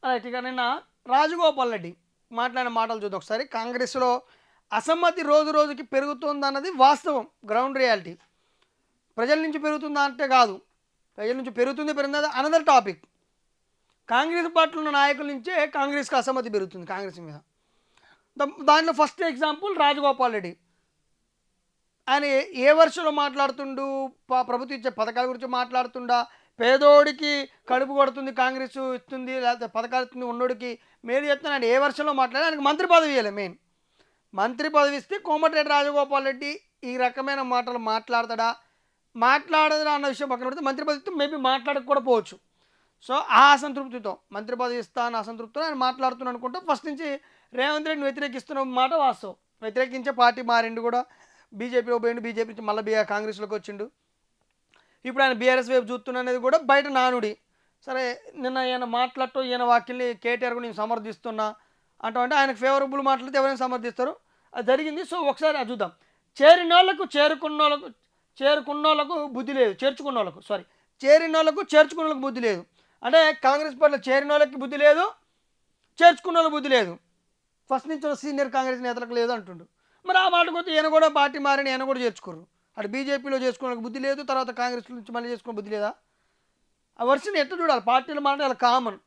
Right. ఇక నిన్న రాజగోపాల్ రెడ్డి మాట్లాడిన మాటలు చూద్దాం ఒకసారి. కాంగ్రెస్‌లో అసమ్మతి రోజు రోజుకి పెరుగుతుందన్నది వాస్తవం. Ground reality. ప్రజల నుంచి పెరుగుతుందా అంటే కాదు. ప్రజల నుంచి పెరుగుతుంది పెరిగిందా అనదర్ టాపిక్. కాంగ్రెస్ పార్టీలో ఉన్న నాయకుల నుంచే కాంగ్రెస్‌కి అసమ్మతి పెరుగుతుంది కాంగ్రెస్ మీద. దాంట్లో ఫస్ట్ ఎగ్జాంపుల్ రాజగోపాల్ రెడ్డి. ఆయన ఏ వర్షంలో మాట్లాడుతుండు, ప్రభుత్వం ఇచ్చే పథకాల గురించి మాట్లాడుతుండా, పేదోడికి కడుపు కొడుతుంది కాంగ్రెస్ ఇస్తుంది, లేకపోతే పథకాలు ఇస్తుంది, ఉన్నోడికి మేలు చేస్తుంది. ఆయన ఏ వర్షంలో మాట్లాడి ఆయనకు మంత్రి పదవి ఇవ్వాలి. మెయిన్ మంత్రి పదవి ఇస్తే కోమటిరెడ్డి రాజగోపాల్ రెడ్డి ఈ రకమైన మాటలు మాట్లాడతాడా, మాట్లాడదా అన్న విషయం పక్కన పెడితే మంత్రి పదవి ఇస్తే మేబీ మాట్లాడకపోవచ్చు. సో ఆ అసంతృప్తితో మంత్రి పదవి ఇస్తా అన్న అసంతృప్తితో ఆయన మాట్లాడుతున్నాను అనుకుంటా. ఫస్ట్ నుంచి రేవంత్ రెడ్డిని వ్యతిరేకిస్తున్న మాట వాస్తవం. వ్యతిరేకించే పార్టీ మారిండు కూడా. బీజేపీలో పోయిండు, బీజేపీ నుంచి మళ్ళీ కాంగ్రెస్లోకి వచ్చిండు. ఇప్పుడు ఆయన బీఆర్ఎస్ వైపు చూస్తున్నా అనేది కూడా బయట నానుడి. సరే నిన్న ఈయన మాట్లాడటం ఈయన వాక్యల్ని కేటీఆర్ కూడా నేను సమర్థిస్తున్నా అంటే ఆయనకు ఫేవరబుల్ మాట్లాడితే ఎవరైనా సమర్థిస్తారు. అది జరిగింది. సో ఒకసారి అది చూద్దాం. చేరుకున్నోళ్ళకు బుద్ధి లేదు, చేర్చుకున్న వాళ్ళకు బుద్ధి లేదు. అంటే కాంగ్రెస్ పార్టీలో చేరిన వాళ్ళకి బుద్ధి లేదు, చేర్చుకున్న వాళ్ళకి బుద్ధి లేదు. ఫస్ట్ నుంచి సీనియర్ కాంగ్రెస్ నేతలకు లేదు అంటుండు. మరి ఆ మాట కొద్ది ఈయన కూడా పార్టీ మారిన ఈయన కూడా చేర్చుకోరు. అటు బీజేపీలో చేసుకున్న బుద్ధి లేదు, తర్వాత కాంగ్రెస్ నుంచి మళ్ళీ చేసుకున్న బుద్ధి లేదా? ఆ వర్షని ఎట్లా చూడాలి? పార్టీలు మాట అలా కామన్.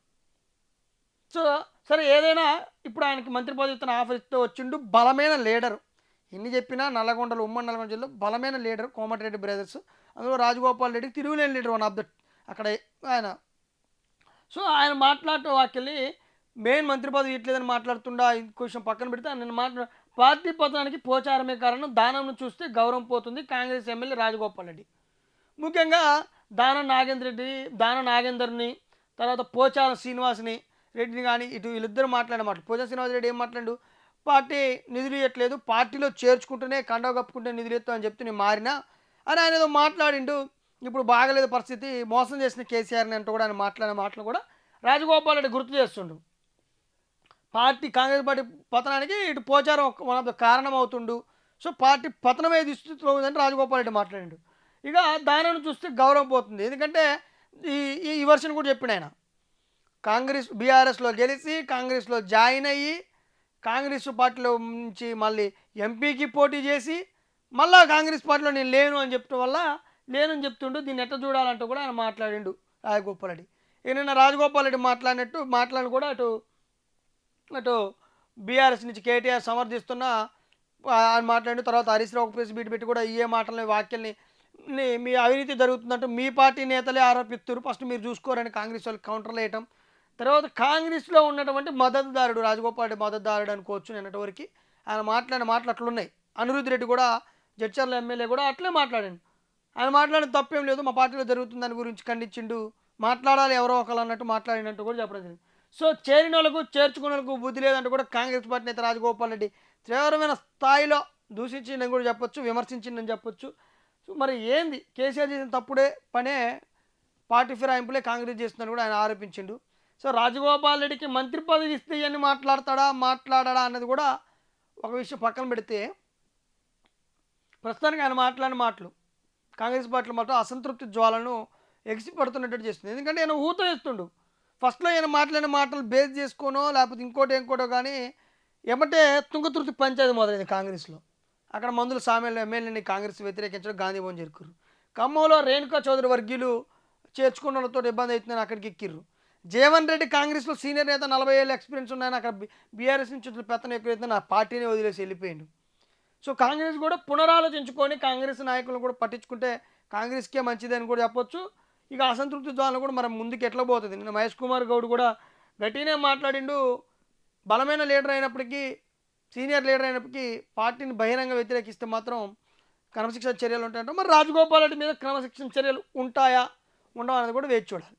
సో సరే ఏదైనా ఇప్పుడు ఆయనకి మంత్రి పదవి ఇస్తున్న ఆఫర్ ఇస్తూ వచ్చిండు. బలమైన లీడరు. ఎన్ని చెప్పినా నల్లగొండలో ఉమ్మడి నల్గొండ జిల్లాలో బలమైన లీడర్ కోమటిరెడ్డి బ్రదర్స్. అందులో రాజగోపాల్ రెడ్డికి తిరుగులేని లీడర్, వన్ ఆఫ్ ద అక్కడ ఆయన. సో ఆయన మాట్లాడటం వాక్యల్ని మెయిన్ మంత్రి పదవి ఇట్లేదని మాట్లాడుతుండా. ఇంకో విషయం పక్కన పెడితే ఆయన పార్టీ పతనానికి పోచారమే కారణం, దానంను చూస్తే గౌరవం పోతుంది కాంగ్రెస్ ఎమ్మెల్యే రాజగోపాల్ రెడ్డి. ముఖ్యంగా దానం నాగేందర్ని, తర్వాత పోచారం శ్రీనివాస్ని రెడ్డిని కానీ ఇటు వీళ్ళిద్దరు మాట్లాడిన మాటలు. పోచారం శ్రీనివాస్ రెడ్డి ఏం మాట్లాడు, పార్టీ నిధులు ఇవ్వట్లేదు, పార్టీలో చేర్చుకుంటూనే కండవ కప్పుకుంటే నిధులు ఇస్తాం అని చెప్తే నేను మారినా అని ఆయన ఏదో మాట్లాడిండు. ఇప్పుడు బాగలేదు పరిస్థితి, మోసం చేసిన కేసీఆర్ని అంటూ కూడా ఆయన మాట్లాడిన మాటలు కూడా రాజగోపాల్ రెడ్డి గుర్తు చేస్తుండు. కాంగ్రెస్ పార్టీ పతనానికి ఇటు పోచారం వన్ ఆఫ్ ద కారణం అవుతుండు. సో పార్టీ పతనమే దుస్థితిలో ఉందని రాజగోపాల్ రెడ్డి మాట్లాడిండు. ఇక దానిని చూస్తే గౌరవం పోతుంది. ఎందుకంటే ఈ ఈ వర్షన్ కూడా చెప్పిన ఆయన బీఆర్ఎస్లో గెలిచి కాంగ్రెస్లో జాయిన్ అయ్యి కాంగ్రెస్ పార్టీలో నుంచి మళ్ళీ ఎంపీకి పోటీ చేసి మళ్ళీ కాంగ్రెస్ పార్టీలో నేను లేను అని చెప్పడం వల్ల లేనని చెప్తుండు. దీన్ని ఎట్లా చూడాలంటూ కూడా ఆయన మాట్లాడిండు రాజగోపాల్ రెడ్డి. ఇక నిన్న రాజగోపాల్ రెడ్డి మాట్లాడిన కూడా అటు బీఆర్ఎస్ నుంచి కేటీఆర్ సమర్థిస్తున్న ఆయన మాట్లాడిన తర్వాత హరీష్ రావు ప్రెస్ మీట్ పెట్టి కూడా ఏ మాటలని వాక్యాల్ని మీ అవినీతి జరుగుతుందంటూ మీ పార్టీ నేతలే ఆరోపిస్తారు, ఫస్ట్ మీరు చూసుకోరని కాంగ్రెస్ వాళ్ళకి కౌంటర్లు వేయటం. తర్వాత కాంగ్రెస్లో ఉన్నటువంటి మద్దతుదారుడు రాజగోపాల్ రెడ్డి మద్దతుదారుడు అనుకోవచ్చు. నిన్నటి వరకు ఆయన మాట్లాడిన మాటలు అట్లున్నాయి. అనిరుద్ధ్ రెడ్డి కూడా జడ్చర్ల ఎమ్మెల్యే కూడా అట్లే మాట్లాడాడు. ఆయన మాట్లాడిన తప్పేం లేదు, మా పార్టీలో జరుగుతుంది దాని గురించి ఖండించిండు. మాట్లాడాలి ఎవరో ఒకరు అన్నట్టు మాట్లాడినట్టు కూడా చెప్పడం జరిగింది. సో చేరిన వాళ్ళకు చేర్చుకున్న వాళ్ళకు బుద్ధి లేదంటూ కూడా కాంగ్రెస్ పార్టీ నేత రాజగోపాల్ రెడ్డి తీవ్రమైన స్థాయిలో దూషించిందని కూడా చెప్పొచ్చు, విమర్శించిందని చెప్పొచ్చు. సో మరి ఏంది కేసీఆర్ చేసిన తప్పుడే పనే పార్టీ ఫిరాయింపులే కాంగ్రెస్ చేస్తుందని కూడా ఆయన ఆరోపించిండు. సో రాజగోపాల్ రెడ్డికి మంత్రి పదవి ఇస్తే ఇవన్నీ మాట్లాడా అన్నది కూడా ఒక విషయం పక్కన పెడితే, ప్రస్తుతానికి ఆయన మాట్లాడిన మాటలు కాంగ్రెస్ పార్టీలో మాత్రం అసంతృప్తి జ్వాలను ఎగిసిపడుతున్నట్టు చేస్తుంది. ఎందుకంటే ఆయన ఊత వేస్తుండు. ఫస్ట్లో ఆయన మాట్లాడిన మాటలు బేస్ చేసుకోనో లేకపోతే ఇంకోటో కానీ ఏమంటే తుంగతుర్తి పంచాయతీ మొదలైంది కాంగ్రెస్లో. అక్కడ మందుల సామ్యాలు ఎమ్మెల్యేని కాంగ్రెస్ వ్యతిరేకించడం గాంధీ భవన్ చేరుకుర్రు. ఖమ్మంలో రేణుకా చౌదరి వర్గీయులు చేర్చుకున్న వాళ్ళతో ఇబ్బంది అవుతుందని అక్కడికి ఎక్కిర్రు. జీవన్ రెడ్డి కాంగ్రెస్లో సీనియర్ నేత, 40 ఏళ్ళ ఎక్స్పీరియన్స్ ఉన్నాయని అక్కడ బీఆర్ఎస్ నుంచి పెత్తనం ఎక్కువైతే ఆ పార్టీని వదిలేసి వెళ్ళిపోయిండు. సో కాంగ్రెస్ కూడా పునరాలోచించుకొని కాంగ్రెస్ నాయకులను కూడా పట్టించుకుంటే కాంగ్రెస్కే మంచిదని కూడా చెప్పొచ్చు. ఇక అసంతృప్తి ద్వారా కూడా మనం ముందుకు ఎట్లా పోతుంది. నిన్న మహేష్ కుమార్ గౌడ్ కూడా గట్టినే మాట్లాడిండు. బలమైన లీడర్ అయినప్పటికీ, సీనియర్ లీడర్ అయినప్పటికీ పార్టీని బహిరంగ వ్యతిరేకిస్తే మాత్రం క్రమశిక్షణ చర్యలు ఉంటాయంట. మరి రాజగోపాల్ రెడ్డి మీద క్రమశిక్షణ చర్యలు ఉంటాయా ఉండవా అనేది కూడా వేచి చూడాలి.